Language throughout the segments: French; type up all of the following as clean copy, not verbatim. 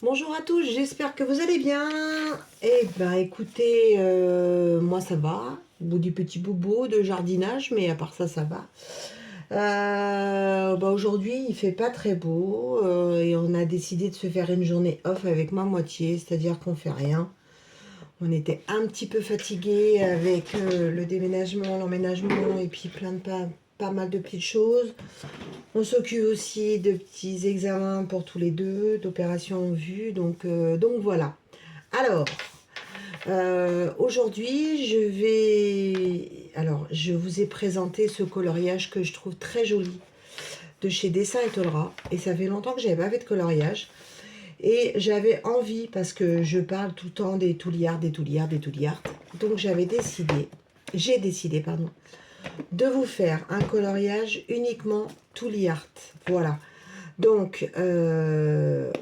Bonjour à tous, j'espère que vous allez bien. Eh ben écoutez, moi ça va, au bout du petit bobo de jardinage, mais à part ça, ça va. Aujourd'hui il fait pas très beau et on a décidé de se faire une journée off avec ma moitié, c'est-à-dire qu'on fait rien. On était un petit peu fatigués avec le déménagement, l'emménagement et puis pas mal de petites choses. On s'occupe aussi de petits examens pour tous les deux, d'opérations en vue, donc voilà. Alors, aujourd'hui, je vous ai présenté ce coloriage que je trouve très joli de chez Dessin et Tolera. Et ça fait longtemps que j'avais pas fait de coloriage. Et j'avais envie, parce que je parle tout le temps des Touliards, des Touliards, des Touliards. Donc j'ai décidé, pardon, de vous faire un coloriage uniquement Touliard. Voilà. Donc,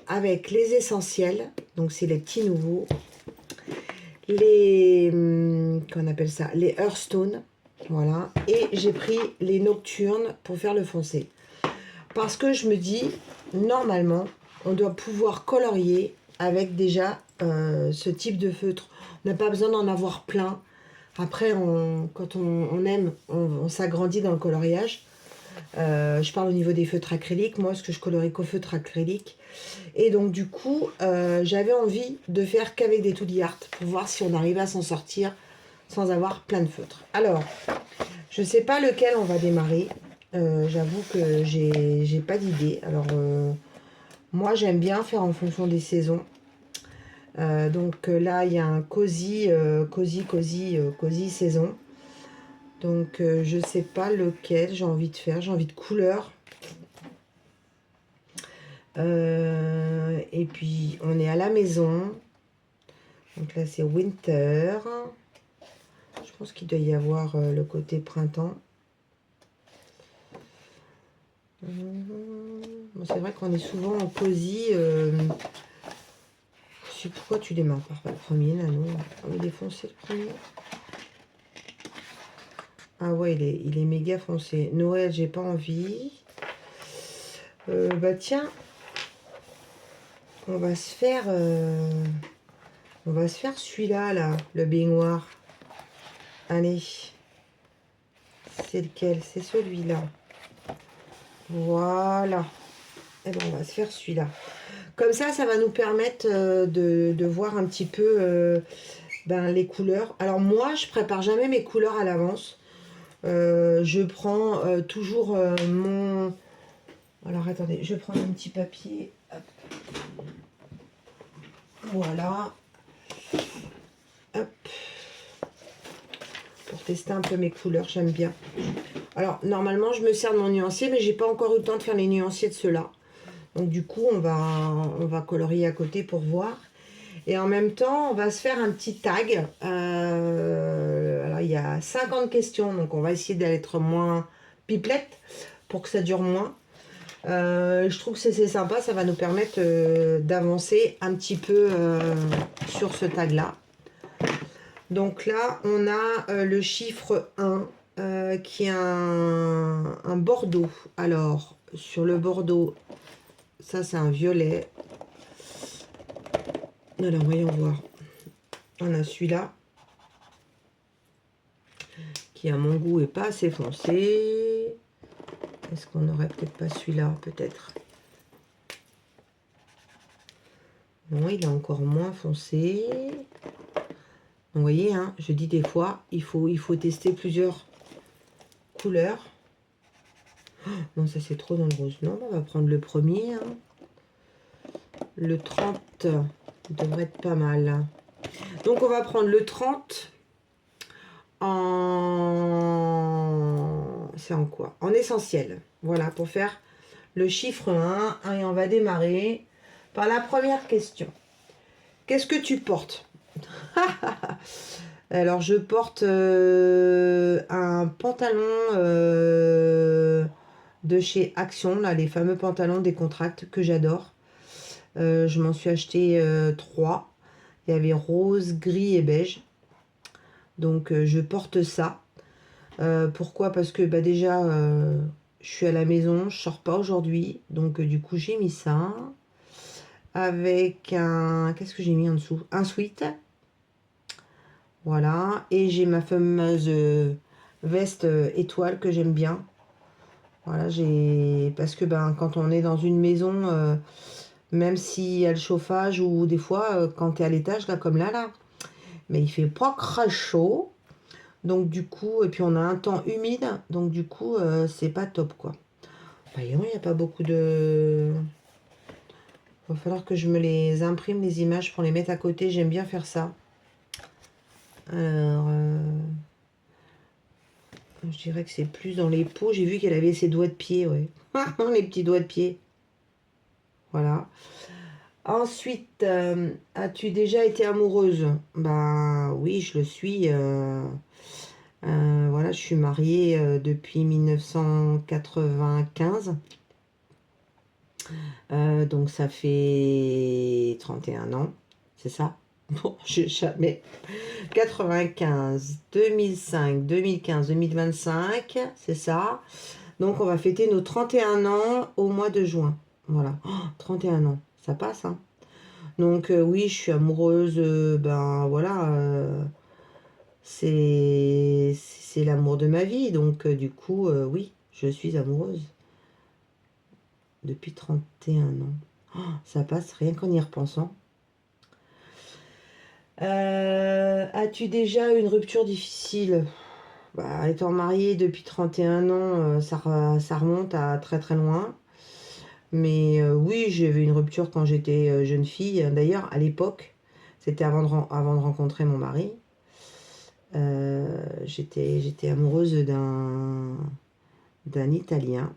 avec les essentiels, donc c'est les petits nouveaux, qu'on appelle ça, les Hearthstone, voilà, et j'ai pris les nocturnes pour faire le foncé. Parce que je me dis, normalement, on doit pouvoir colorier avec déjà ce type de feutre. On n'a pas besoin d'en avoir plein. Après, quand on aime, on s'agrandit dans le coloriage. Je parle au niveau des feutres acryliques, moi, parce que je colorie qu'au feutre acrylique. Et donc, du coup, j'avais envie de faire qu'avec des Tooli Art pour voir si on arrivait à s'en sortir sans avoir plein de feutres. Alors, je ne sais pas lequel on va démarrer. J'avoue que j'ai pas d'idée. Alors, moi, j'aime bien faire en fonction des saisons. Là, il y a un cosy saison. Donc, je sais pas lequel j'ai envie de faire. J'ai envie de couleur. Et puis, on est à la maison. Donc là, c'est winter. Je pense qu'il doit y avoir le côté printemps. Bon, c'est vrai qu'on est souvent en cosy. Je sais pourquoi tu démarres par le premier, là, non? Il est foncé, le premier. Ah ouais, il est méga foncé. Noël, j'ai pas envie. Tiens, on va se faire celui-là, là, le baignoire. Allez, c'est lequel? C'est celui-là. Voilà. Et ben on va se faire celui-là. Comme ça va nous permettre de voir un petit peu les couleurs. Alors moi, je prépare jamais mes couleurs à l'avance. Je prends toujours mon... Alors attendez, je prends un petit papier. Hop. Voilà. Hop. Pour tester un peu mes couleurs, j'aime bien. Alors normalement, je me sers de mon nuancier, mais j'ai pas encore eu le temps de faire les nuanciers de ceux-là. Donc du coup, on va colorier à côté pour voir. Et en même temps, on va se faire un petit tag. Alors, il y a 50 questions, donc on va essayer d'être moins pipelette pour que ça dure moins. Je trouve que c'est sympa, ça va nous permettre d'avancer un petit peu sur ce tag-là. Donc là, on a le chiffre 1 qui est un bordeaux. Alors, sur le bordeaux, ça c'est un violet. Alors, voyons voir. On a celui-là, qui à mon goût est pas assez foncé. Est-ce qu'on aurait peut-être pas celui-là, peut-être? Non, il est encore moins foncé. Vous voyez, hein, je dis des fois, il faut tester plusieurs couleurs. Oh, non, ça c'est trop dans le rose. Non, on va prendre le premier. Hein. Le 30 devrait être pas mal. Donc on va prendre le 30 en... C'est en quoi? En essentiel. Voilà, pour faire le chiffre 1. Et on va démarrer par la première question. Qu'est-ce que tu portes? Alors, je porte un pantalon de chez Action, là, les fameux pantalons décontracts que j'adore. Je m'en suis acheté 3. Il y avait rose, gris et beige. Donc, je porte ça. Pourquoi? Parce que déjà, je suis à la maison, je sors pas aujourd'hui. Donc, du coup, j'ai mis ça. avec un... Qu'est-ce que j'ai mis en dessous? Un sweat. Voilà. Et j'ai ma fameuse veste étoile que j'aime bien. Voilà, j'ai... Parce que ben, quand on est dans une maison, même s'il y a le chauffage ou des fois, quand tu es à l'étage, là, comme là, mais il fait pas très chaud. Donc du coup, et puis on a un temps humide, donc du coup, c'est pas top, quoi. Voyons, il n'y a pas beaucoup de... Il va falloir que je me les imprime, les images, pour les mettre à côté. J'aime bien faire ça. Alors, je dirais que c'est plus dans les peaux. J'ai vu qu'elle avait ses doigts de pied, ouais. Les petits doigts de pied. Voilà. Ensuite, as-tu déjà été amoureuse? Ben oui, je le suis. Voilà, je suis mariée depuis 1995. Donc ça fait 31 ans, c'est ça? Bon, je jamais. 95, 2005, 2015, 2025, c'est ça. Donc on va fêter nos 31 ans au mois de juin. Voilà. Oh, 31 ans, ça passe, hein. Donc oui, je suis amoureuse, ben voilà, c'est l'amour de ma vie. Donc du coup, oui, je suis amoureuse depuis 31 ans. Oh, ça passe rien qu'en y repensant. As-tu déjà une rupture difficile? Bah, étant mariée depuis 31 ans, ça remonte à très très loin. Mais oui, j'ai eu une rupture quand j'étais jeune fille. D'ailleurs, à l'époque, c'était avant de rencontrer mon mari. J'étais amoureuse d'un Italien.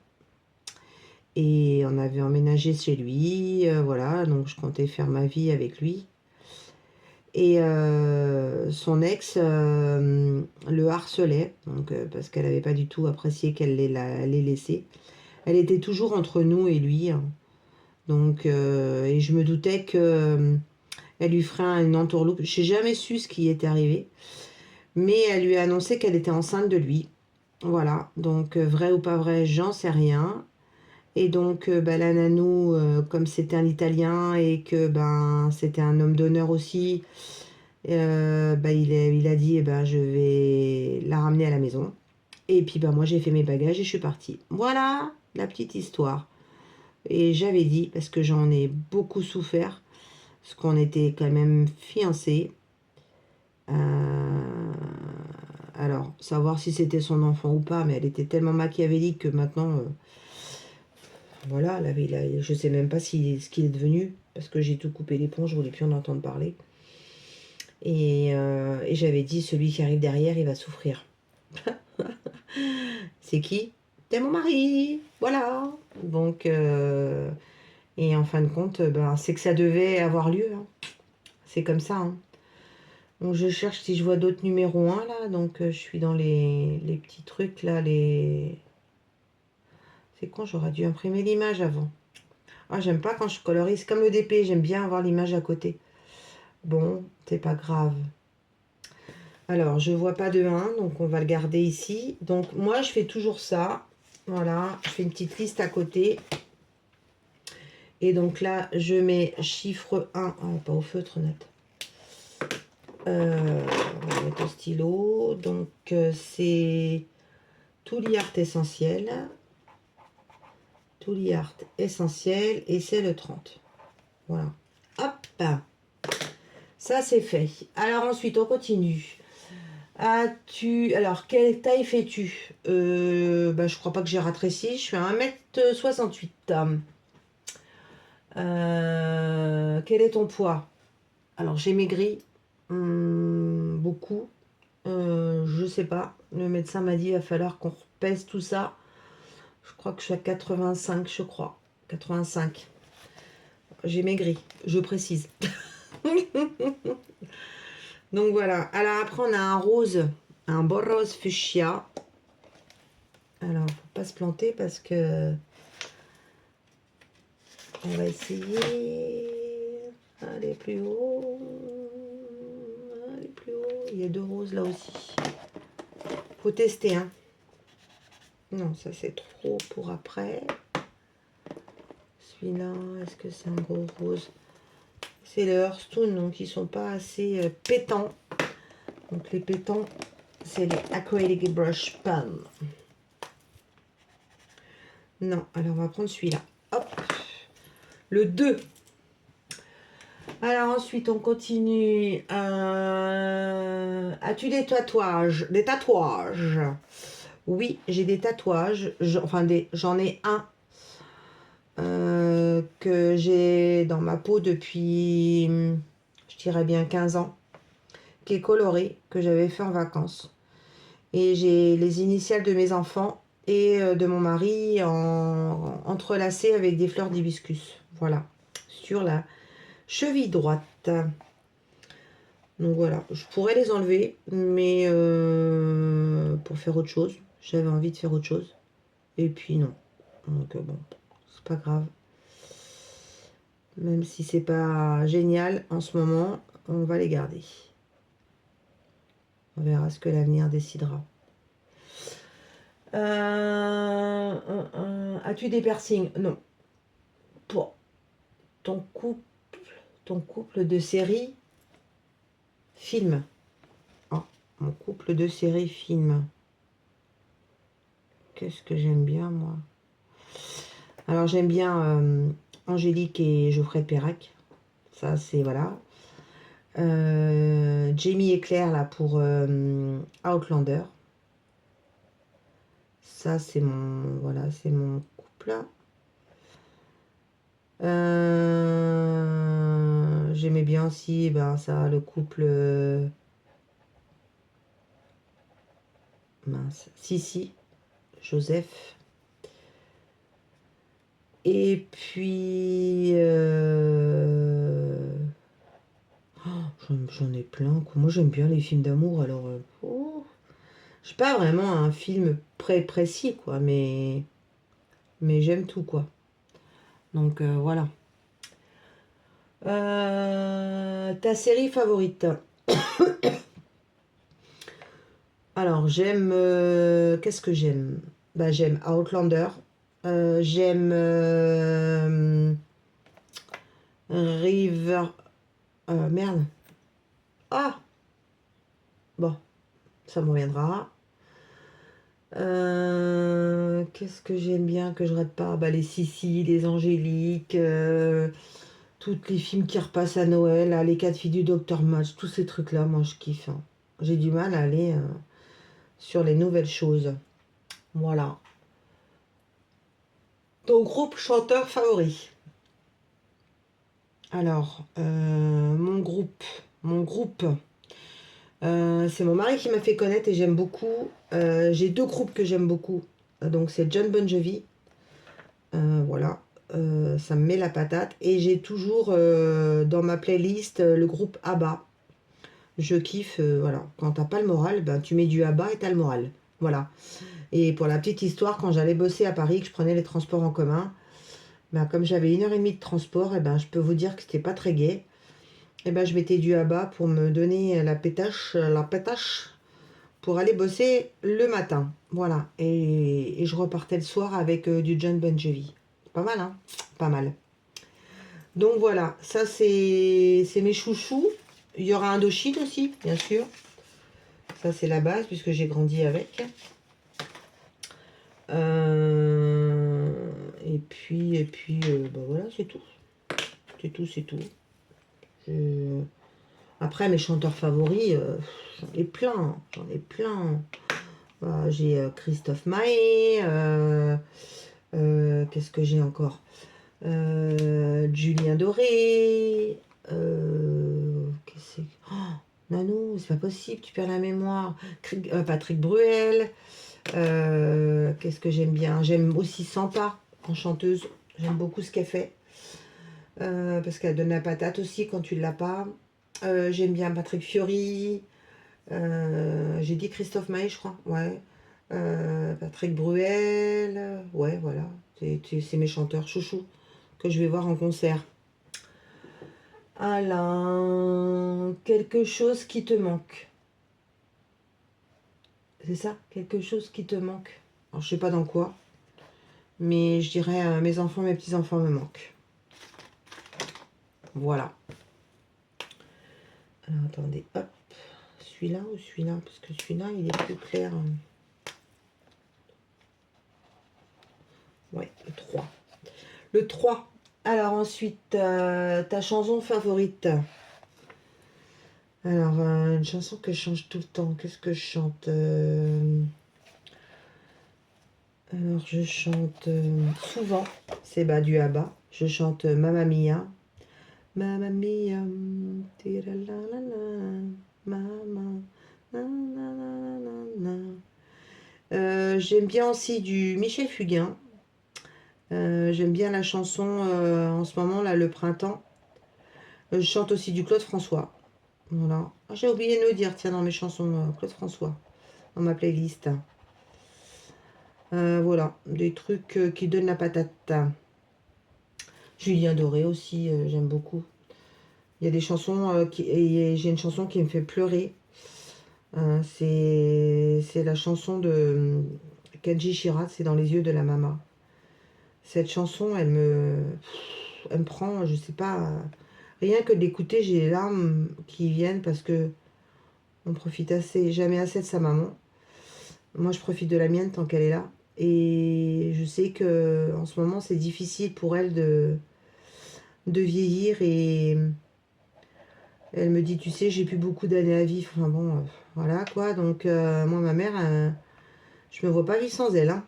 Et on avait emménagé chez lui. Voilà, donc je comptais faire ma vie avec lui. Et son ex le harcelait, donc, parce qu'elle n'avait pas du tout apprécié qu'elle l'ait laissé. Elle était toujours entre nous et lui, hein. Donc, et je me doutais que elle lui ferait une entourloupe. Je n'ai jamais su ce qui était arrivé, mais elle lui a annoncé qu'elle était enceinte de lui. Voilà, donc vrai ou pas vrai, j'en sais rien. Et donc, bah, la nanou, comme c'était un Italien et que ben c'était un homme d'honneur aussi, bah, il a dit, eh ben, je vais la ramener à la maison. Et puis bah, moi j'ai fait mes bagages et je suis partie. Voilà la petite histoire. Et j'avais dit, parce que j'en ai beaucoup souffert, parce qu'on était quand même fiancés. Alors, savoir si c'était son enfant ou pas, mais elle était tellement machiavélique que maintenant, voilà, je sais même pas ce qu'il est devenu, parce que j'ai tout coupé l'éponge, je voulais plus en entendre parler. Et j'avais dit, celui qui arrive derrière, il va souffrir. C'est qui? C'est mon mari, voilà. Donc, et en fin de compte, ben, c'est que ça devait avoir lieu, hein. C'est comme ça, hein. Donc, je cherche si je vois d'autres numéros 1, là. Donc, je suis dans les petits trucs, là, C'est con, j'aurais dû imprimer l'image avant. Ah, j'aime pas quand je colorise, comme le DP, j'aime bien avoir l'image à côté. Bon, c'est pas grave. Alors, je vois pas de 1, donc on va le garder ici. Donc, moi, je fais toujours ça. Voilà, je fais une petite liste à côté. Et donc là, je mets chiffre 1. Oh, pas au feutre net. On va mettre au stylo. Donc, c'est Tooly Art essentiel. Tooly Art essentiel. Et c'est le 30. Voilà. Hop. Ça, c'est fait. Alors, ensuite, on continue. Alors, quelle taille fais-tu? Bah, je crois pas que j'ai rétréci. Je suis à 1m68. Quel est ton poids? Alors, j'ai maigri beaucoup. Je sais pas. Le médecin m'a dit il va falloir qu'on repèse tout ça. Je crois que je suis à 85, je crois. 85. J'ai maigri, je précise. Donc voilà. Alors après, on a un rose, un beau rose fuchsia. Alors, faut pas se planter parce que on va essayer. Aller plus haut. Aller plus haut. Il y a 2 roses là aussi. Faut tester, hein. Non, ça c'est trop pour après. Celui-là, est-ce que c'est un gros rose? C'est le Hearthstone, donc ils sont pas assez pétants. Donc les pétants, c'est les Acrylic Brush Pen. Non, alors on va prendre celui-là. Hop. Le 2. Alors ensuite, on continue. As-tu des tatouages? Des tatouages? Oui, j'ai des tatouages. J'en ai un que j'ai dans ma peau depuis, je dirais bien 15 ans, qui est coloré, que j'avais fait en vacances. Et j'ai les initiales de mes enfants et de mon mari entrelacées avec des fleurs d'hibiscus. Voilà, sur la cheville droite. Donc voilà, je pourrais les enlever, mais pour faire autre chose. J'avais envie de faire autre chose. Et puis non. Donc bon, c'est pas grave. Même si c'est pas génial en ce moment, on va les garder. On verra ce que l'avenir décidera. As-tu des piercings? Non. Pour ton couple de série film. Oh, mon couple de série film. Qu'est-ce que j'aime bien, moi? Alors, j'aime bien Angélique et Geoffrey Perrac. Ça, c'est, voilà. Jamie et Claire, là, pour Outlander. Ça, c'est mon, voilà, c'est mon couple, là. J'aimais bien aussi, ben, ça, le couple... mince. Si, Joseph. Et puis... oh, j'en ai plein, quoi. Moi, j'aime bien les films d'amour, alors... oh. Je suis pas vraiment un film précis, quoi, mais j'aime tout, quoi. Donc, voilà. Ta série favorite? Alors, j'aime... qu'est-ce que j'aime? Bah, j'aime Outlander. J'aime River... merde. Ah! Bon, ça me reviendra. Qu'est-ce que j'aime bien, que je rate pas? Bah, les Sissi, les Angéliques, toutes les films qui repassent à Noël, là, les 4 filles du Docteur Match, tous ces trucs-là, moi je kiffe, hein. J'ai du mal à aller sur les nouvelles choses. Voilà. Ton groupe chanteur favori? Alors, mon groupe, c'est mon mari qui m'a fait connaître et j'aime beaucoup. J'ai 2 groupes que j'aime beaucoup. Donc c'est John Bon Jovi. Voilà. Ça me met la patate. Et j'ai toujours dans ma playlist le groupe ABBA. Je kiffe, voilà. Quand t'as pas le moral, ben, tu mets du ABBA et t'as le moral. Voilà. Et pour la petite histoire, quand j'allais bosser à Paris, que je prenais les transports en commun, ben, comme j'avais 1h30 de transport, et ben, je peux vous dire que c'était pas très gai. Et ben, je mettais du ABBA pour me donner la pétache, pour aller bosser le matin. Voilà. Et je repartais le soir avec du John Bon Jovi. Pas mal, hein? Pas mal. Donc voilà, ça c'est mes chouchous. Il y aura Indochine aussi, bien sûr. Ça c'est la base puisque j'ai grandi avec. Bah voilà, c'est tout. C'est tout. Après, mes chanteurs favoris, j'en ai plein. J'ai Christophe Maé. Qu'est-ce que j'ai encore? Julien Doré. Qu'est-ce que c'est? Oh, Nanou, c'est pas possible, tu perds la mémoire. Patrick Bruel. Qu'est-ce que j'aime bien? J'aime aussi Santa en chanteuse. J'aime beaucoup ce qu'elle fait. Parce qu'elle donne la patate aussi quand tu ne l'as pas. J'aime bien Patrick Fiori. J'ai dit Christophe Maé, je crois. Ouais. Patrick Bruel. Ouais, voilà. C'est mes chanteurs chouchous que je vais voir en concert. Alain, quelque chose qui te manque. C'est ça, quelque chose qui te manque. Alors, je sais pas dans quoi, mais je dirais mes enfants, mes petits-enfants me manquent. Voilà. Alors, attendez, hop. Celui-là ou celui-là? Parce que celui-là, il est plus clair. Ouais, le 3. Le 3. Alors, ensuite, ta chanson favorite. Alors, une chanson que je change tout le temps. Qu'est-ce que je chante? Alors, je chante souvent. C'est du Abba. Je chante Mamma Mia. Mamma Mia. Tira-la-la-la, Mamma. Na, na, na, na, na. J'aime bien aussi du Michel Fugain. J'aime bien la chanson en ce moment, là, le printemps. Je chante aussi du Claude François. Voilà. Ah, j'ai oublié de le dire, tiens, dans mes chansons, Claude François, dans ma playlist. Voilà, des trucs qui donnent la patate. Julien Doré aussi, j'aime beaucoup. Il y a des chansons et j'ai une chanson qui me fait pleurer. C'est la chanson de Kenji Shiraz, c'est Dans les yeux de la Mama. Cette chanson, elle me prend, je sais pas, rien que d'écouter, j'ai les larmes qui viennent parce que on profite jamais assez de sa maman. Moi, je profite de la mienne tant qu'elle est là. Et je sais que en ce moment, c'est difficile pour elle de vieillir. Et elle me dit, tu sais, j'ai plus beaucoup d'années à vivre. Enfin bon, voilà quoi. Donc, moi, ma mère, je me vois pas vivre sans elle. Hein.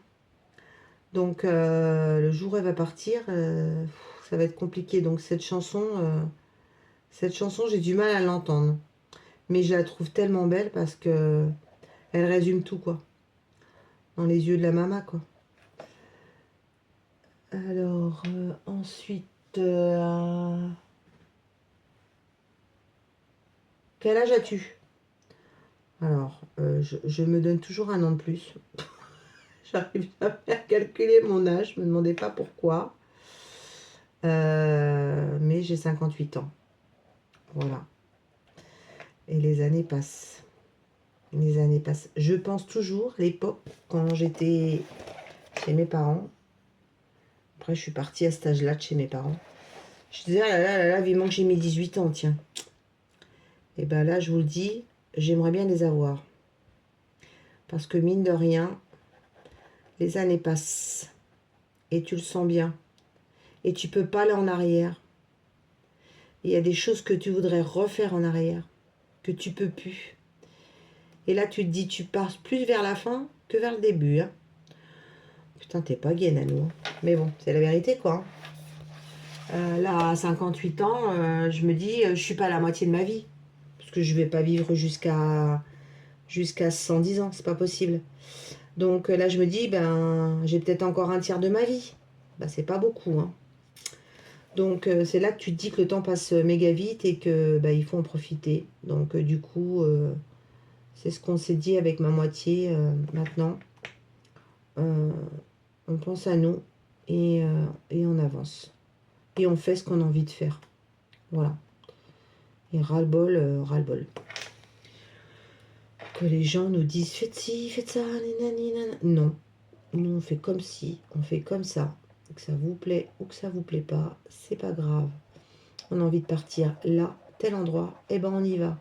Donc, le jour où elle va partir, ça va être compliqué. Donc, cette chanson, j'ai du mal à l'entendre. Mais je la trouve tellement belle parce que elle résume tout, quoi. Dans les yeux de la maman, quoi. Alors, ensuite, quel âge as-tu? Alors, je me donne toujours un an de plus. J'arrive jamais à calculer mon âge, me demandez pas pourquoi. Mais j'ai 58 ans. Voilà. Et les années passent. Les années passent. Je pense toujours l'époque quand j'étais chez mes parents. Après, je suis partie à cet âge-là de chez mes parents. Je disais, ah là là, vivement que j'ai mis 18 ans, tiens. Et ben là, je vous le dis, j'aimerais bien les avoir. Parce que mine de rien, les années passent. Et tu le sens bien. Et tu peux pas aller en arrière. Il y a des choses que tu voudrais refaire en arrière, que tu peux plus. Et là, tu te dis, tu pars plus vers la fin que vers le début. Hein. Putain, t'es pas gaine à nous. Hein. Mais bon, c'est la vérité, quoi. Là, à 58 ans, je me dis, je suis pas à la moitié de ma vie. Parce que je vais pas vivre jusqu'à 110 ans, c'est pas possible. Donc là, je me dis, ben, j'ai peut-être encore un tiers de ma vie. Ben, c'est pas beaucoup, hein. Donc c'est là que tu te dis que le temps passe méga vite et que il faut en profiter. Donc du coup, c'est ce qu'on s'est dit avec ma moitié maintenant. On pense à nous et on avance. Et on fait ce qu'on a envie de faire. Voilà. Et ras-le-bol, ras-le-bol. Que les gens nous disent faites ci, faites ça, nanana. Non. Nous on fait comme ci, on fait comme ça. Que ça vous plaît ou que ça vous plaît pas, c'est pas grave. On a envie de partir là, tel endroit, et ben on y va.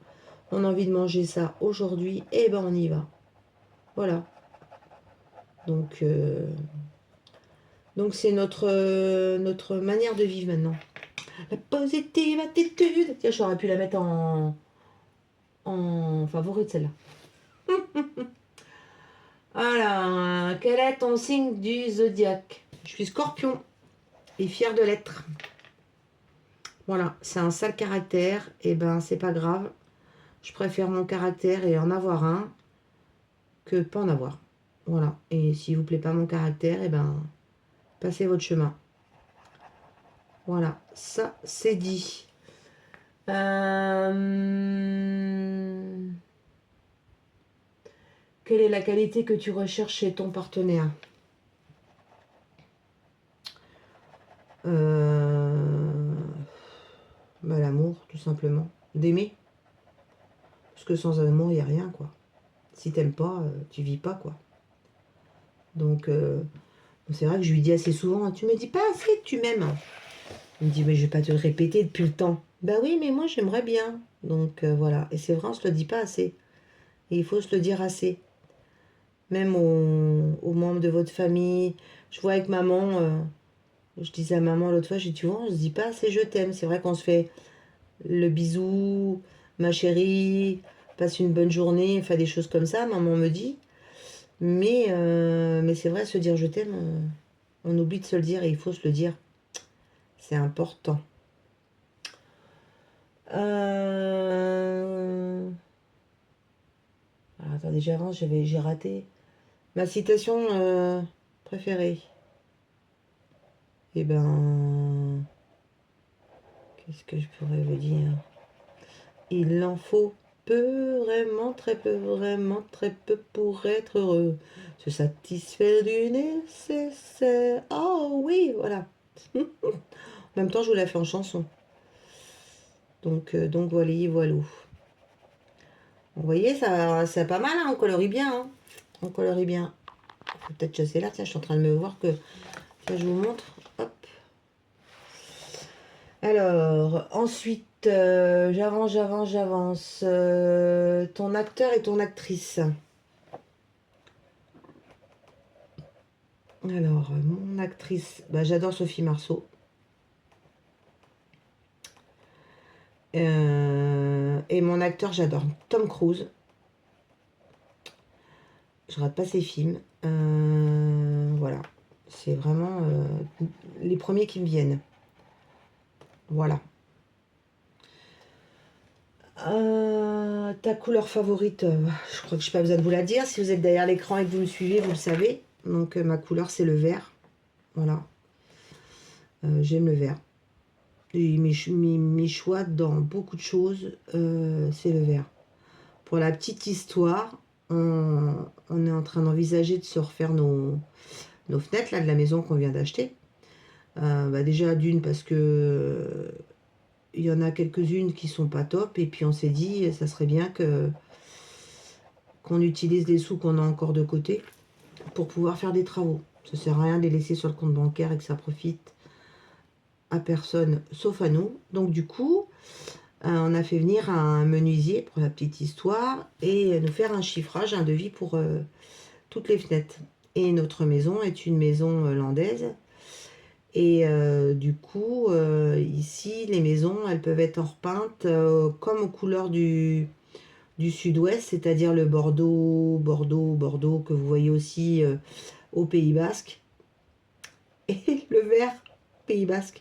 On a envie de manger ça aujourd'hui, et ben on y va. Voilà. Donc c'est notre manière de vivre maintenant. La positive attitude. Tiens, j'aurais pu la mettre en favori de celle-là. Voilà. Quel est ton signe du zodiaque? Je suis Scorpion et fière de l'être. Voilà, c'est un sale caractère, et ben c'est pas grave. Je préfère mon caractère et en avoir un que pas en avoir. Voilà. Et s'il vous plaît pas mon caractère, et ben passez votre chemin. Voilà, ça c'est dit. Quelle est la qualité que tu recherches chez ton partenaire? L'amour, tout simplement. D'aimer. Parce que sans amour, il n'y a rien, quoi. Si t'aimes pas, tu vis pas, quoi. Donc, c'est vrai que je lui dis assez souvent, tu me dis pas assez que tu m'aimes. Il me dit, mais je vais pas te le répéter depuis le temps. Bah oui, mais moi j'aimerais bien. Donc voilà. Et c'est vrai, on se le dit pas assez. Et il faut se le dire assez. Même aux membres de votre famille. Je vois avec maman, je disais à maman l'autre fois, j'ai dit, tu vois, on se dit pas assez je t'aime. C'est vrai qu'on se fait le bisou, ma chérie, passe une bonne journée, enfin des choses comme ça, maman me dit. Mais c'est vrai, se dire je t'aime, on oublie de se le dire et il faut se le dire. C'est important. Alors, attendez, j'avance, j'ai raté. Ma citation préférée. Eh ben, qu'est-ce que je pourrais vous dire? Il en faut peu, vraiment très peu pour être heureux. Se satisfaire du nécessaire. Oh oui, voilà. En même temps, je vous la fais en chanson. Donc voilà, voilà. Vous voyez, ça, c'est pas mal, hein, on colorie bien. Hein. On colorie bien. Faut peut-être chasser là. Tiens, je suis en train de me voir que. Tiens, je vous montre. Hop. Alors, ensuite, j'avance. Ton acteur et ton actrice. Alors, mon actrice, bah, j'adore Sophie Marceau. Et mon acteur, j'adore Tom Cruise. Je rate pas ses films. Voilà. C'est vraiment les premiers qui me viennent. Voilà. Ta couleur favorite, je crois que je n'ai pas besoin de vous la dire. Si vous êtes derrière l'écran et que vous me suivez, vous le savez. Donc ma couleur, c'est le vert. Voilà. J'aime le vert. Et mes choix dans beaucoup de choses, c'est le vert. Pour la petite histoire, on est en train d'envisager de se refaire nos fenêtres là, de la maison qu'on vient d'acheter. Bah déjà d'une parce que il y en a quelques-unes qui sont pas top et puis on s'est dit ça serait bien qu'on utilise les sous qu'on a encore de côté pour pouvoir faire des travaux. Ça sert à rien de les laisser sur le compte bancaire et que ça profite à personne sauf à nous. Donc du coup, on a fait venir un menuisier pour la petite histoire et nous faire un chiffrage, un devis pour toutes les fenêtres. Et notre maison est une maison landaise. Et du coup, ici, les maisons, elles peuvent être en repeinte comme aux couleurs du sud-ouest, c'est-à-dire le Bordeaux que vous voyez aussi au Pays Basque. Et le vert, Pays Basque.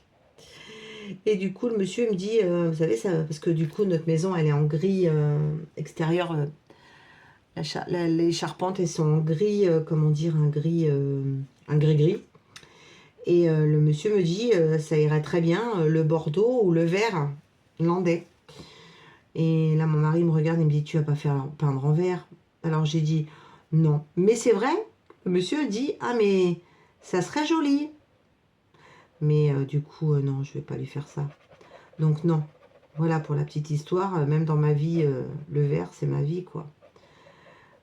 Et du coup, le monsieur me dit, vous savez, ça, parce que du coup, notre maison, elle est en gris extérieur. Les charpentes, elles sont en gris, comment dire, un gris-gris. Et le monsieur me dit, ça irait très bien, le bordeaux ou le vert landais. Et là, mon mari me regarde et me dit, tu vas pas faire peindre en vert. Alors j'ai dit, non. Mais c'est vrai, le monsieur dit, ah mais ça serait joli. Mais du coup, non, je vais pas lui faire ça. Donc non. Voilà pour la petite histoire. Même dans ma vie, le vert, c'est ma vie, quoi.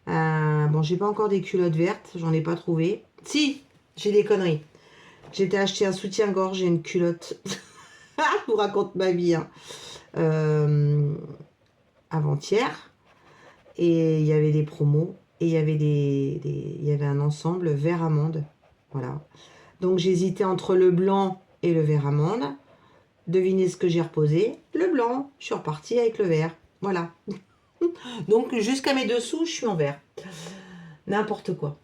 Bon, j'ai pas encore des culottes vertes, j'en ai pas trouvé. Si, j'ai des conneries. J'étais acheté un soutien-gorge et une culotte. Je vous raconte ma vie. Hein. Avant-hier. Et il y avait des promos. Et il y avait il y avait un ensemble vert amande. Voilà. Donc j'hésitais entre le blanc et le vert amande. Devinez ce que j'ai reposé. Le blanc. Je suis repartie avec le vert. Voilà. Donc jusqu'à mes dessous, je suis en vert. N'importe quoi.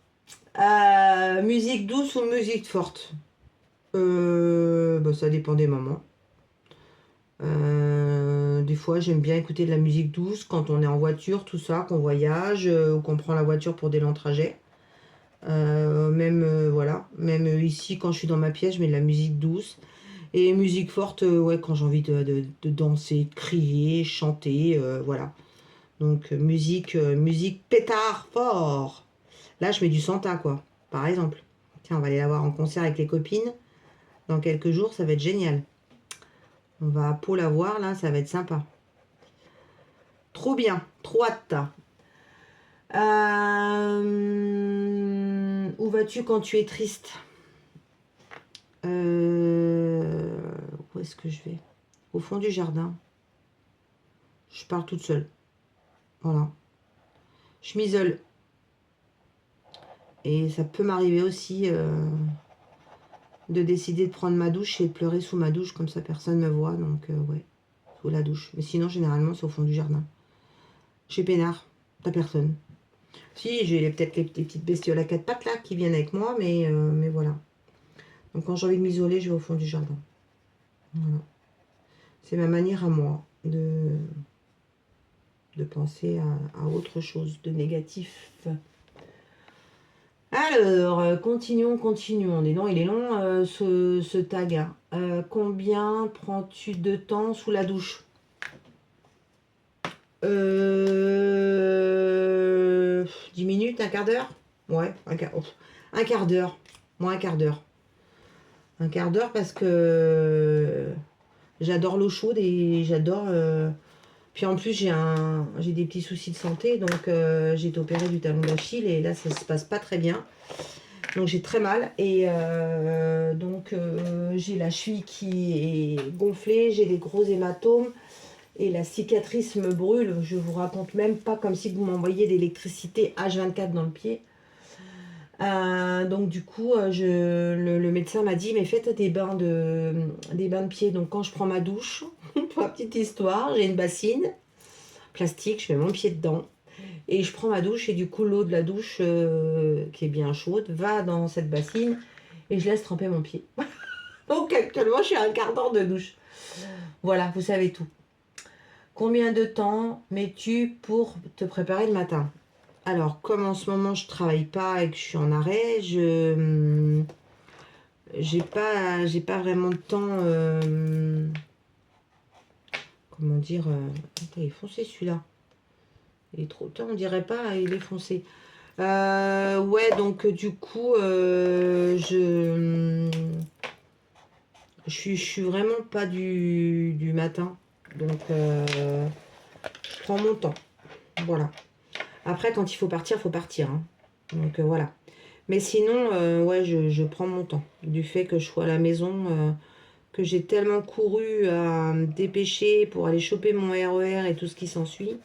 Musique douce ou musique forte? Bah, ça dépend des moments. Des fois, j'aime bien écouter de la musique douce quand on est en voiture, tout ça, qu'on voyage ou qu'on prend la voiture pour des longs trajets. Même voilà, même ici, quand je suis dans ma pièce, je mets de la musique douce. Et musique forte, ouais, quand j'ai envie de danser, de crier, chanter, voilà. Donc musique pétard fort. Là, je mets du Santa, quoi, par exemple. Tiens, on va aller la voir en concert avec les copines. Dans quelques jours, ça va être génial. On va à Pau la voir, là, ça va être sympa. Trop bien, trop hâte. Où vas-tu quand tu es triste? Où est-ce que je vais? Au fond du jardin. je pars toute seule. Voilà. Je m'isole. Et ça peut m'arriver aussi de décider de prendre ma douche et de pleurer sous ma douche, comme ça personne ne me voit. Donc ouais, sous la douche. Mais sinon, généralement, c'est au fond du jardin. Chez Pénard, t'as personne. Si, j'ai peut-être les petites bestioles à quatre pattes là qui viennent avec moi, mais voilà. Donc quand j'ai envie de m'isoler, je vais au fond du jardin. Voilà. C'est ma manière à moi de penser à autre chose de négatif. Alors, continuons. Dis donc, il est long ce tag. Hein. Combien prends-tu de temps sous la douche 10 minutes, un quart d'heure. Ouais, un quart d'heure. Moi, un quart d'heure. Un quart d'heure parce que j'adore l'eau chaude et j'adore... Puis en plus, j'ai des petits soucis de santé, donc j'ai été opérée du talon d'Achille et là, ça se passe pas très bien. Donc j'ai très mal et donc j'ai la cheville qui est gonflée, j'ai des gros hématomes et la cicatrice me brûle. Je vous raconte même pas, comme si vous m'envoyiez d'électricité H24 dans le pied. Donc du coup, le médecin m'a dit, mais faites des bains de pied. Donc quand je prends ma douche, pour la petite histoire, j'ai une bassine plastique, je mets mon pied dedans et je prends ma douche et du coup l'eau de la douche qui est bien chaude va dans cette bassine et je laisse tremper mon pied. Donc actuellement, je suis à un quart d'heure de douche. Voilà, vous savez tout. Combien de temps mets-tu pour te préparer le matin? Alors, comme en ce moment je travaille pas et que je suis en arrêt, j'ai pas vraiment de temps. Comment dire attends, il est foncé celui-là. Il est trop tard, on dirait pas, il est foncé. Ouais, donc du coup, je suis vraiment pas du matin. Donc, je prends mon temps. Voilà. Après, quand il faut partir, faut partir. Hein. Donc, voilà. Mais sinon, ouais, je prends mon temps. Du fait que je sois à la maison, que j'ai tellement couru à me dépêcher pour aller choper mon RER et tout ce qui s'ensuit.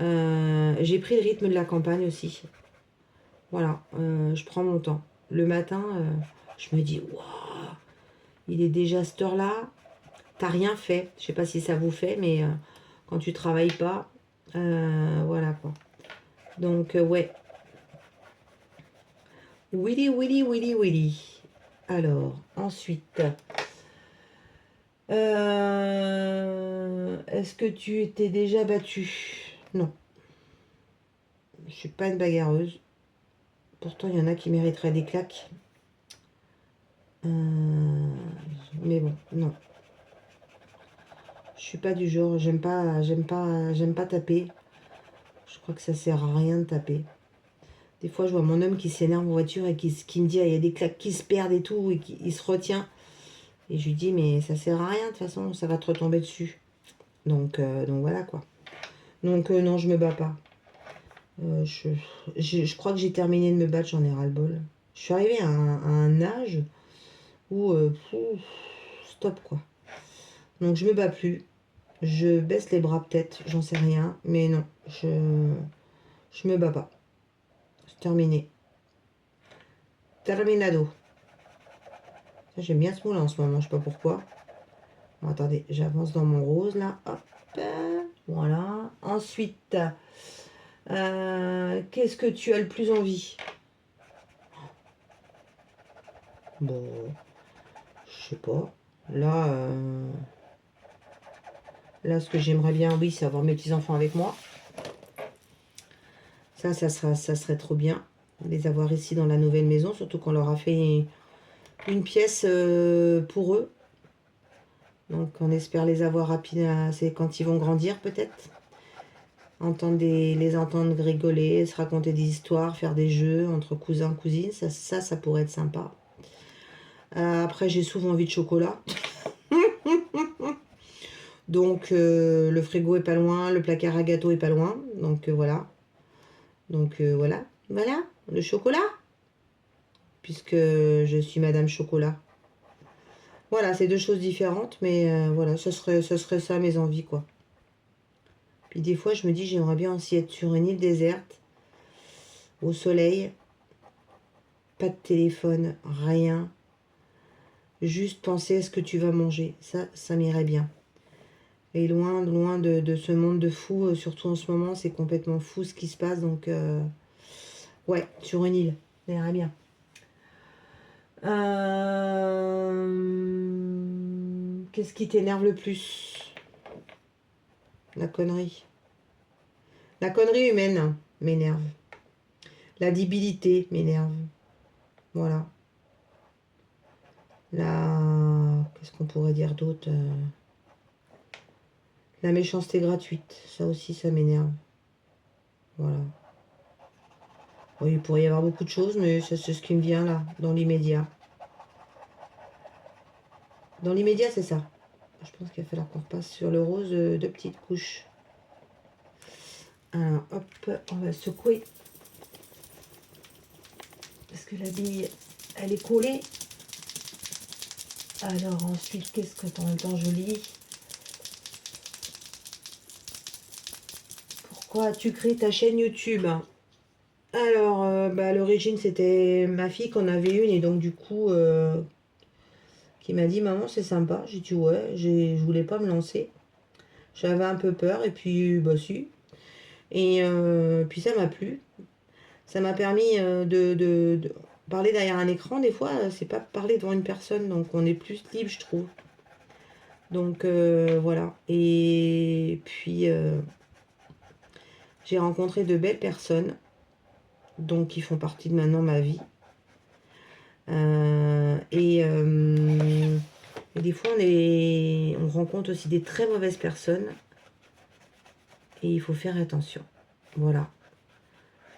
J'ai pris le rythme de la campagne aussi. Voilà, je prends mon temps. Le matin, je me dis, waouh, il est déjà cette heure-là. T'as rien fait. Je sais pas si ça vous fait, mais quand tu travailles pas, voilà quoi. Donc, ouais. Willy. Alors, ensuite, est-ce que tu t'es déjà battu? Non. Je suis pas une bagarreuse. Pourtant, il y en a qui mériteraient des claques. Mais bon, non. Je suis pas du genre, j'aime pas taper. Je crois que ça sert à rien de taper. Des fois, je vois mon homme qui s'énerve en voiture et qui me dit, ah, il y a des claques qui se perdent et tout, et il se retient. Et je lui dis, mais ça sert à rien, de toute façon, ça va te retomber dessus. Donc voilà quoi. Donc non, je me bats pas. Je crois que j'ai terminé de me battre, j'en ai ras-le-bol. Je suis arrivée à un âge où, stop quoi. Donc je me bats plus. Je baisse les bras peut-être, j'en sais rien. Mais non, je me bats pas. C'est terminé. Terminado. J'aime bien ce mot là en ce moment, je sais pas pourquoi. Bon, attendez, j'avance dans mon rose là. Hop. Voilà. Ensuite, qu'est-ce que tu as le plus envie? Bon, je sais pas. Là, ce que j'aimerais bien, oui, c'est avoir mes petits-enfants avec moi. Ça serait trop bien. Les avoir ici dans la nouvelle maison, surtout qu'on leur a fait une pièce pour eux. Donc, on espère les avoir rapidement. C'est quand ils vont grandir, peut-être. Les entendre rigoler, se raconter des histoires, faire des jeux entre cousins, cousines. Ça pourrait être sympa. Après, j'ai souvent envie de chocolat. Donc, le frigo est pas loin, le placard à gâteau est pas loin. Donc, voilà. Donc, voilà, le chocolat. Puisque je suis Madame Chocolat. Voilà, c'est deux choses différentes, mais voilà, ce serait ça mes envies, quoi. Puis des fois, je me dis, j'aimerais bien aussi être sur une île déserte, au soleil, pas de téléphone, rien. Juste penser à ce que tu vas manger. Ça m'irait bien. Et loin, loin de ce monde de fou, surtout en ce moment, c'est complètement fou ce qui se passe. Donc, ouais, sur une île, ça irait bien. Qu'est-ce qui t'énerve le plus? La connerie. La connerie humaine m'énerve. La débilité m'énerve. Voilà. Qu'est-ce qu'on pourrait dire d'autre? La méchanceté gratuite. Ça aussi, ça m'énerve. Voilà. Oui, il pourrait y avoir beaucoup de choses, mais c'est ce qui me vient là, dans l'immédiat. Dans l'immédiat, c'est ça. Je pense qu'il va falloir qu'on repasse sur le rose de petites couches. Alors, hop, on va secouer. Parce que la bille, elle est collée. Alors ensuite, qu'est-ce que en même temps je lis? Pourquoi as-tu créé ta chaîne YouTube? Alors, à l'origine, c'était ma fille qu'on avait une et donc du coup, qui m'a dit, maman, c'est sympa. J'ai dit, ouais, je voulais pas me lancer. J'avais un peu peur et puis, bah si. Et puis ça m'a plu. Ça m'a permis de parler derrière un écran. Des fois, c'est pas parler devant une personne, donc on est plus libre, je trouve. Donc voilà. Et puis j'ai rencontré de belles personnes, donc qui font partie de maintenant ma vie. Et des fois, on rencontre aussi des très mauvaises personnes. Et il faut faire attention. Voilà.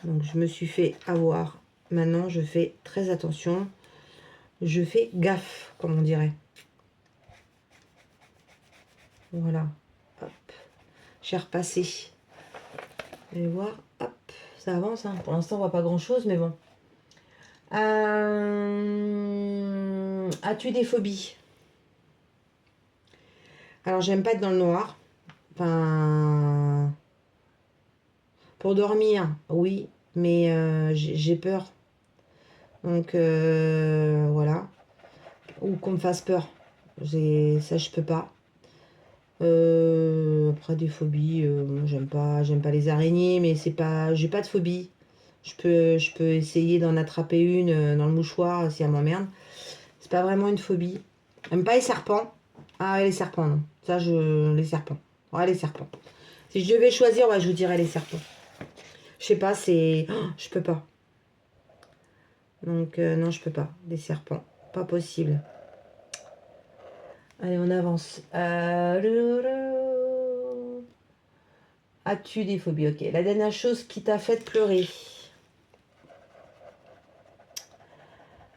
Donc je me suis fait avoir. Maintenant, je fais très attention. Je fais gaffe, comme on dirait. Voilà. Hop. J'ai repassé. Vous allez voir. Hop. Ça avance. Hein. Pour l'instant, on voit pas grand-chose, mais bon. As-tu des phobies? Alors, j'aime pas être dans le noir. Enfin, pour dormir, oui, mais j'ai peur. Donc, voilà. Ou qu'on me fasse peur. Ça, je peux pas. Après, des phobies, j'aime pas les araignées, mais c'est pas, j'ai pas de phobie. Je peux essayer d'en attraper une dans le mouchoir si elle m'emmerde. C'est pas vraiment une phobie. J'aime pas les serpents. Ah ouais, les serpents, non. Les serpents. Ouais, les serpents. Si je devais choisir, ouais, je vous dirais les serpents. Je sais pas, c'est... Oh, je peux pas. Donc, non, je peux pas. Les serpents. Pas possible. Allez, on avance. As-tu des phobies? Ok. La dernière chose qui t'a fait pleurer.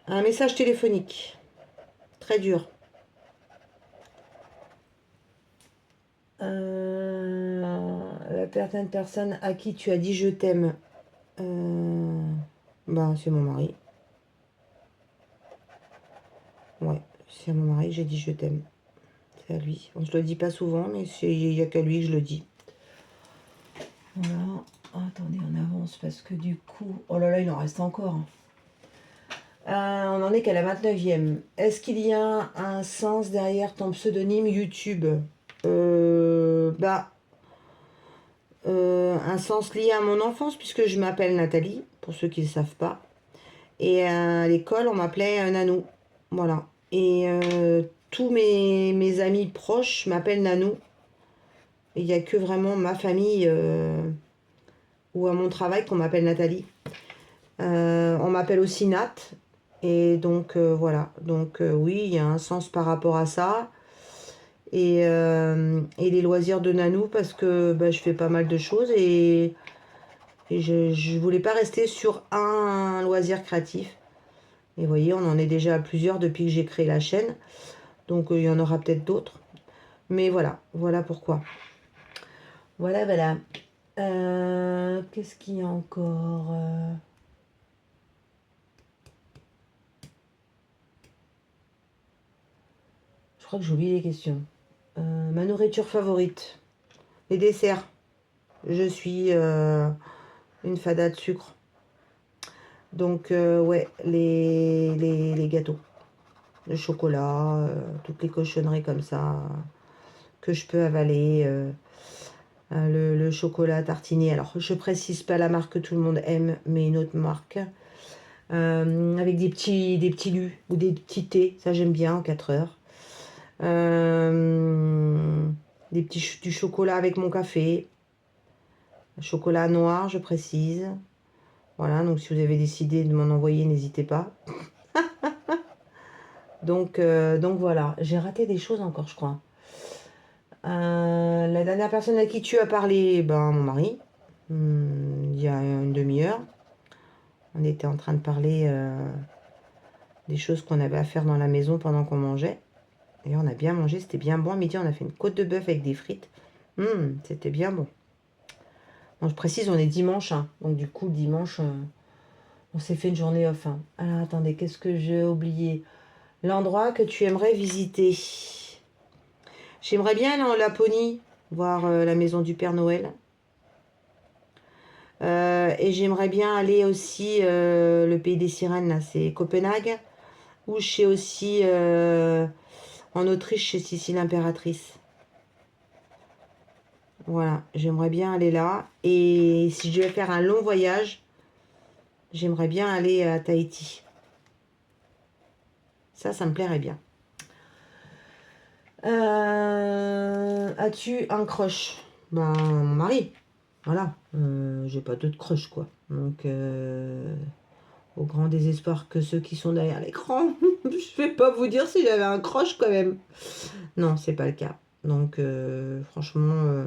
Un message téléphonique. Très dur. Certaines personnes à qui tu as dit je t'aime. C'est mon mari. Ouais, c'est à mon mari que j'ai dit je t'aime. C'est à lui. On se le dit pas souvent, mais il n'y a qu'à lui que je le dis. Voilà. Attendez, on avance parce que du coup... Oh là là, il en reste encore. On en est qu'à la 29e. Est-ce qu'il y a un sens derrière ton pseudonyme YouTube? Un sens lié à mon enfance, puisque je m'appelle Nathalie, pour ceux qui ne le savent pas. Et à l'école, on m'appelait Nanou. Voilà. Et tous mes amis proches m'appellent Nanou. Il n'y a que vraiment ma famille ou à mon travail qu'on m'appelle Nathalie. On m'appelle aussi Nat. Et donc voilà. Donc oui, il y a un sens par rapport à ça. Et les loisirs de Nanou parce que je fais pas mal de choses et je voulais pas rester sur un loisir créatif. Et vous voyez, on en est déjà à plusieurs depuis que j'ai créé la chaîne. Donc il y en aura peut-être d'autres. Mais voilà pourquoi. Voilà. Qu'est-ce qu'il y a encore Je crois que j'ai oublié les questions. Ma nourriture favorite. Les desserts. Je suis une fada de sucre. Donc, ouais, les gâteaux. Le chocolat, toutes les cochonneries comme ça que je peux avaler. Le chocolat tartiné. Alors, je précise pas la marque que tout le monde aime, mais une autre marque. Avec des petits lus ou des petits thés. Ça, j'aime bien en 4 heures. Du chocolat avec mon café. Chocolat noir, je précise. Voilà, donc si vous avez décidé de m'en envoyer, n'hésitez pas. Donc voilà, j'ai raté des choses encore, je crois. La dernière personne à qui tu as parlé, ben mon mari, il y a une demi-heure. On était en train de parler des choses qu'on avait à faire dans la maison pendant qu'on mangeait. Et on a bien mangé, c'était bien bon. À midi, on a fait une côte de bœuf avec des frites. C'était bien bon. Bon, je précise, on est dimanche, hein. Donc du coup, dimanche, on s'est fait une journée off, hein. Alors attendez, qu'est-ce que j'ai oublié? L'endroit que tu aimerais visiter. J'aimerais bien aller en Laponie, voir la maison du Père Noël. Et j'aimerais bien aller aussi le pays des sirènes, là, c'est Copenhague. Ou je sais aussi en Autriche, chez Sissi l'impératrice. Voilà, j'aimerais bien aller là. Et si je devais faire un long voyage, j'aimerais bien aller à Tahiti. Ça me plairait bien. As-tu un crush? Ben, mon mari. Voilà. J'ai pas d'autres crush, quoi. Donc, au grand désespoir que ceux qui sont derrière l'écran, je vais pas vous dire si j'avais un crush quand même. Non, c'est pas le cas. Donc, franchement,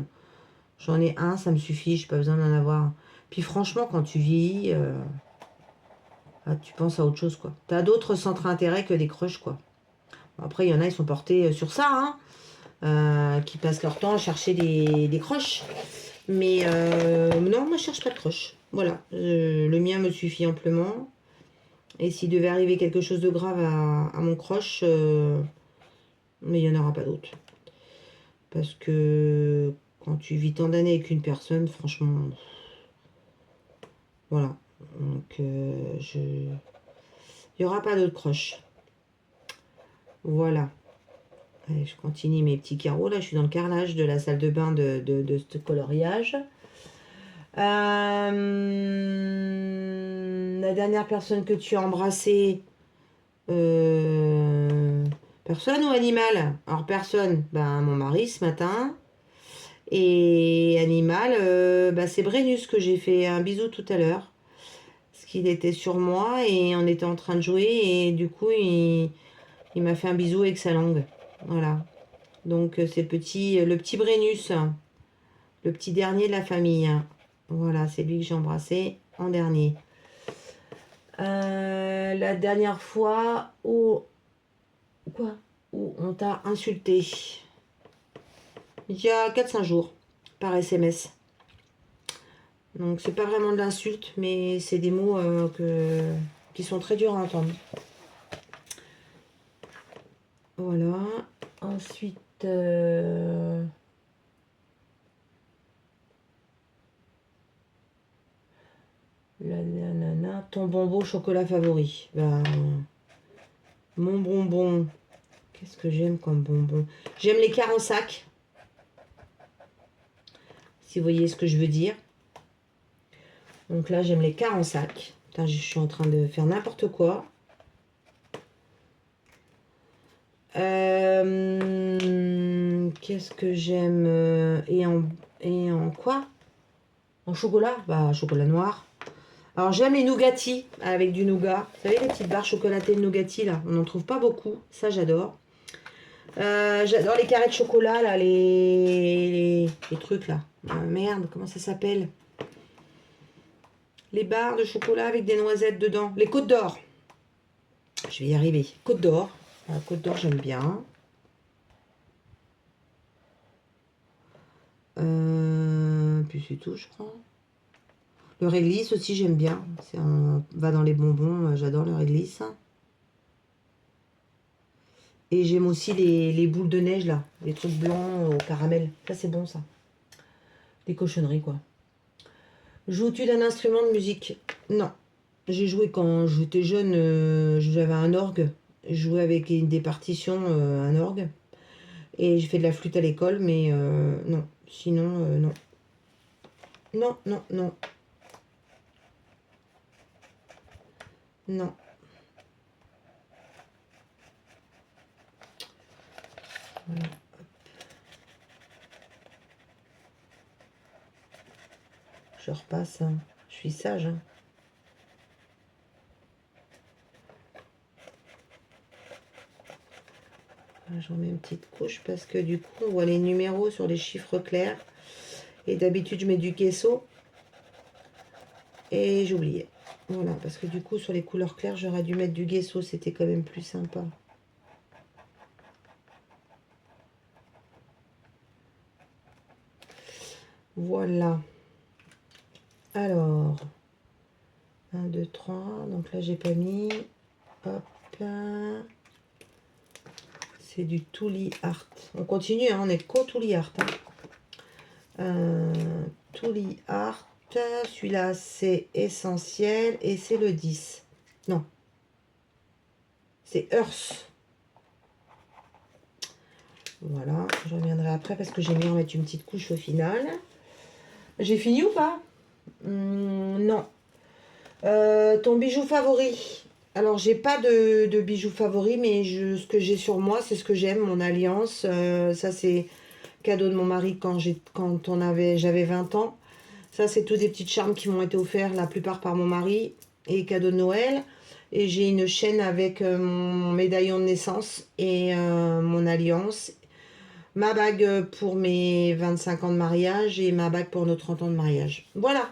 j'en ai un, ça me suffit. J'ai pas besoin d'en avoir. Puis franchement, quand tu vieillis, tu penses à autre chose, quoi. T'as d'autres centres d'intérêt que des crushs, quoi. Après, il y en a, ils sont portés sur ça, hein, qui passent leur temps à chercher des crushs. Mais non, moi, je cherche pas de crush. Voilà, le mien me suffit amplement. Et s'il devait arriver quelque chose de grave à mon crush, mais il n'y en aura pas d'autre. Parce que quand tu vis tant d'années avec une personne, franchement, voilà. Donc, il n'y aura pas d'autre crush. Voilà. Allez, je continue mes petits carreaux. Là, je suis dans le carrelage de la salle de bain de ce coloriage. La dernière personne que tu as embrassée, personne ou animal? Alors, personne, ben, mon mari ce matin. Et animal, c'est Brennus que j'ai fait un bisou tout à l'heure. Parce qu'il était sur moi et on était en train de jouer. Et du coup, il m'a fait un bisou avec sa langue. Voilà. Donc, c'est le petit Brennus, le petit dernier de la famille. Voilà, c'est lui que j'ai embrassé en dernier. La dernière fois où on t'a insulté, il y a 4-5 jours, par SMS. Donc, c'est pas vraiment de l'insulte, mais c'est des mots qui sont très durs à entendre. Voilà. Ensuite, ton bonbon chocolat favori. Ben, mon bonbon. Qu'est-ce que j'aime comme bonbon? J'aime les quarts en sac. Si vous voyez ce que je veux dire. Donc là, j'aime les quarts en sac. Putain, je suis en train de faire n'importe quoi. Qu'est-ce que j'aime et en quoi? En chocolat? Bah, chocolat noir. Alors, j'aime les nougatis avec du nougat. Vous savez, les petites barres chocolatées de nougatis, là. On n'en trouve pas beaucoup. Ça, j'adore. J'adore les carrés de chocolat, là. Les trucs, là. Merde, comment ça s'appelle? Les barres de chocolat avec des noisettes dedans. Les Côtes d'Or. Je vais y arriver. Côte d'Or. La Côte d'Or, j'aime bien. Puis c'est tout, je crois. Le réglisse aussi, j'aime bien. Va dans les bonbons, j'adore le réglisse. Et j'aime aussi les boules de neige, là. Les trucs blancs au caramel. Ça, c'est bon, ça. des cochonneries, quoi. Joues-tu d'un instrument de musique? Non. J'ai joué quand j'étais jeune, j'avais un orgue. Je jouais avec des partitions, un orgue. Et j'ai fait de la flûte à l'école, mais non. Sinon, non. Non, non, non. Non. Voilà. Je repasse, hein. Je suis sage, hein. Je remets une petite couche parce que du coup, on voit les numéros sur les chiffres clairs. Et d'habitude, je mets du gesso. Et j'oubliais. Voilà, parce que du coup, sur les couleurs claires, j'aurais dû mettre du gesso. C'était quand même plus sympa. Voilà. Alors, 1, 2, 3. Donc là, j'ai pas mis. Hop là. C'est du Tuli Art. On continue, hein, on est qu'au Tuli Art. Hein. Tuli Art. Celui-là, c'est essentiel. Et c'est le 10. Non. C'est Earth. Voilà. Je reviendrai après parce que j'ai mis en mettre une petite couche au final. J'ai fini ou pas? Non. Ton bijou favori? Alors, j'ai pas de bijoux favoris, mais ce que j'ai sur moi, c'est ce que j'aime, mon alliance. Ça, c'est cadeau de mon mari quand j'avais 20 ans. Ça, c'est tous des petites charmes qui m'ont été offerts, la plupart par mon mari, et cadeau de Noël. Et j'ai une chaîne avec mon médaillon de naissance et mon alliance. Ma bague pour mes 25 ans de mariage et ma bague pour nos 30 ans de mariage. Voilà.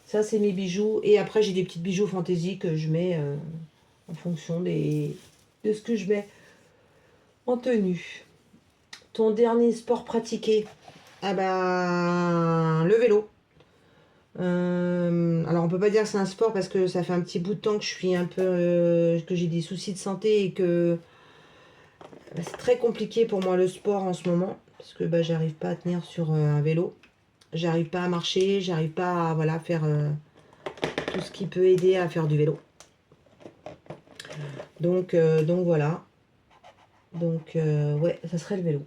Ça, c'est mes bijoux. Et après, j'ai des petits bijoux fantaisie que je mets en fonction de ce que je mets en tenue. Ton dernier sport pratiqué? Ah ben, le vélo. Alors, on peut pas dire que c'est un sport parce que ça fait un petit bout de temps que je suis un peu... que j'ai des soucis de santé et que c'est très compliqué pour moi le sport en ce moment. Parce que bah, j'arrive pas à tenir sur un vélo. J'arrive pas à marcher, j'arrive pas à voilà, faire... tout ce qui peut aider à faire du vélo. Donc voilà. Donc ouais, ça serait le vélo.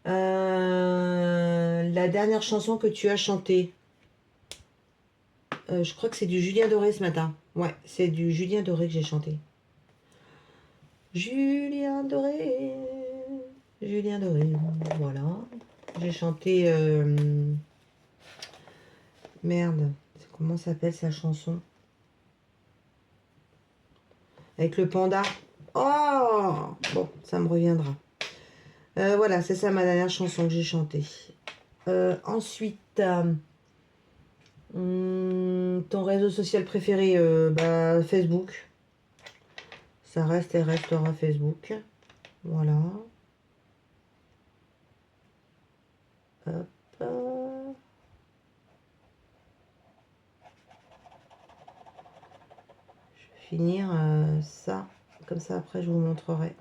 La dernière chanson que tu as chantée, je crois que c'est du Julien Doré ce matin. Ouais, c'est du Julien Doré que j'ai chanté. Julien Doré, Julien Doré, voilà. J'ai chanté... merde, comment s'appelle sa chanson? Avec le panda. Oh, bon, ça me reviendra. Voilà, c'est ça ma dernière chanson que j'ai chantée. Ensuite, ton réseau social préféré, bah, Facebook. Ça reste et restera Facebook. Voilà. Hop. Je vais finir ça. Comme ça, après, je vous montrerai.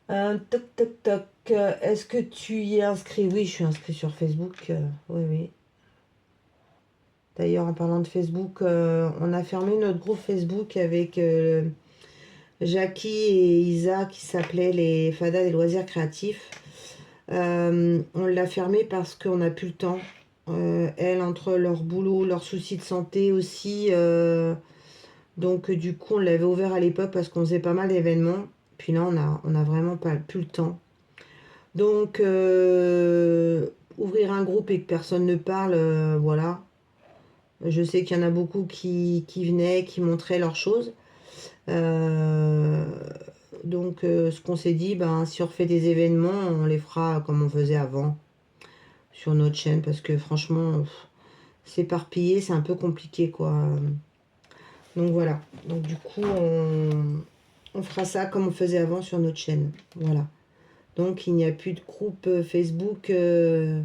Toc, toc, toc. Est-ce que tu y es inscrit? Oui, je suis inscrit sur Facebook. Oui, oui. D'ailleurs, en parlant de Facebook, on a fermé notre groupe Facebook avec Jackie et Isa qui s'appelait les Fadas des loisirs créatifs. On l'a fermé parce qu'on n'a plus le temps. Elles, entre leur boulot, leurs soucis de santé aussi. Donc, du coup, on l'avait ouvert à l'époque parce qu'on faisait pas mal d'événements. Puis là, on a vraiment plus le temps. Donc, ouvrir un groupe et que personne ne parle, voilà. Je sais qu'il y en a beaucoup qui venaient, qui montraient leurs choses. Donc, ce qu'on s'est dit, ben, si on refait des événements, on les fera comme on faisait avant sur notre chaîne parce que franchement, s'éparpiller, c'est un peu compliqué, quoi. Donc voilà. Donc du coup, on fera ça comme on faisait avant sur notre chaîne. Voilà. Donc il n'y a plus de groupe Facebook les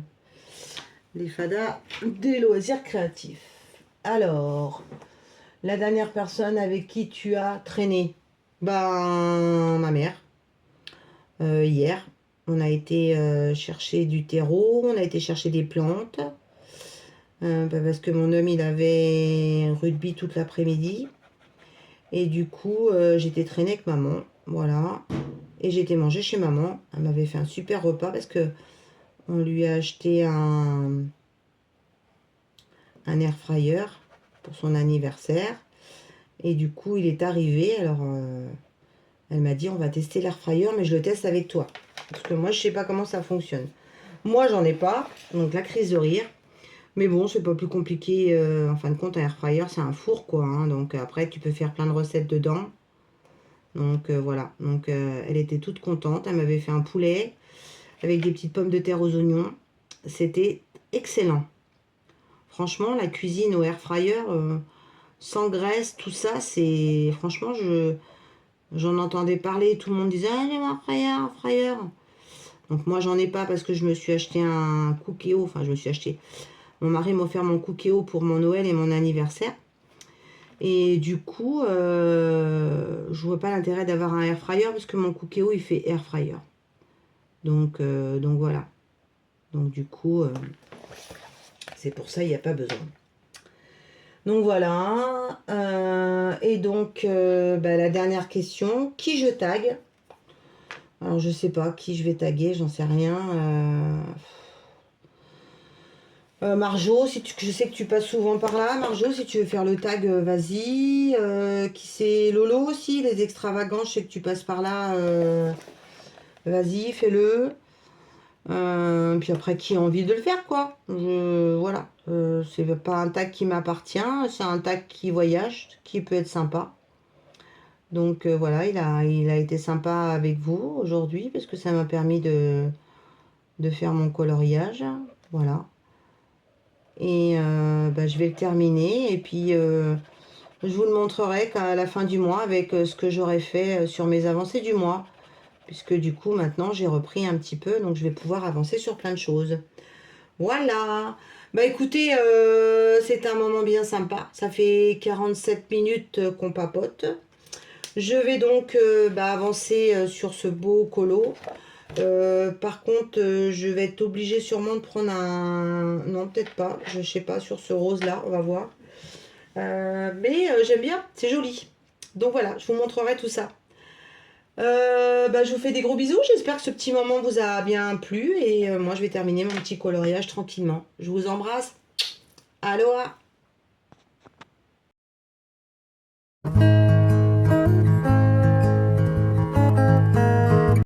Fadas des loisirs créatifs. Alors, la dernière personne avec qui tu as traîné? Ben, ma mère, hier, on a été chercher du terreau, on a été chercher des plantes, parce que mon homme, il avait rugby toute l'après-midi. Et du coup, j'étais traînée avec maman, voilà. Et j'étais manger chez maman. Elle m'avait fait un super repas parce que on lui a acheté un air fryer pour son anniversaire. Et du coup, il est arrivé. Alors, elle m'a dit, on va tester l'air fryer, mais je le teste avec toi. Parce que moi, je sais pas comment ça fonctionne. Moi, j'en ai pas. Donc, la crise de rire. Mais bon, c'est pas plus compliqué. En fin de compte, un air fryer, c'est un four, quoi. Hein. Donc, après, tu peux faire plein de recettes dedans. Donc, voilà. Donc, elle était toute contente. Elle m'avait fait un poulet avec des petites pommes de terre aux oignons. C'était excellent. Franchement, la cuisine au air fryer, sans graisse, tout ça, c'est... Franchement, j'en entendais parler, tout le monde disait « Ah, j'ai un fryer, un fryer ». Donc moi, j'en ai pas parce que je me suis acheté un Cookéo. Enfin, je me suis acheté... Mon mari m'a offert mon Cookéo pour mon Noël et mon anniversaire. Et du coup, je vois pas l'intérêt d'avoir un air fryer parce que mon Cookéo, il fait air fryer. Donc voilà. Donc du coup, c'est pour ça, il n'y a pas besoin. Donc voilà. Et donc, la dernière question. Qui je tag? Alors, je sais pas qui je vais taguer, j'en sais rien. Marjo, si je sais que tu passes souvent par là. Marjo, si tu veux faire le tag, vas-y. Qui c'est Lolo aussi, les extravagants, je sais que tu passes par là. Vas-y, fais-le. Puis après, qui a envie de le faire, quoi. Voilà. C'est pas un tag qui m'appartient, c'est un tag qui voyage, qui peut être sympa. Donc voilà, il a été sympa avec vous aujourd'hui parce que ça m'a permis de faire mon coloriage. Voilà. Et je vais le terminer. Et puis je vous le montrerai qu'à la fin du mois avec ce que j'aurai fait sur mes avancées du mois. Puisque du coup, maintenant, j'ai repris un petit peu. Donc je vais pouvoir avancer sur plein de choses. Voilà. Bah écoutez, c'est un moment bien sympa. Ça fait 47 minutes qu'on papote. Je vais donc avancer sur ce beau colo. Par contre, je vais être obligée sûrement de prendre un... Non, peut-être pas. Je sais pas, sur ce rose-là, on va voir. Mais j'aime bien, c'est joli. Donc voilà, je vous montrerai tout ça. Je vous fais des gros bisous. J'espère que ce petit moment vous a bien plu. Et moi, je vais terminer mon petit coloriage tranquillement. Je vous embrasse. Aloha!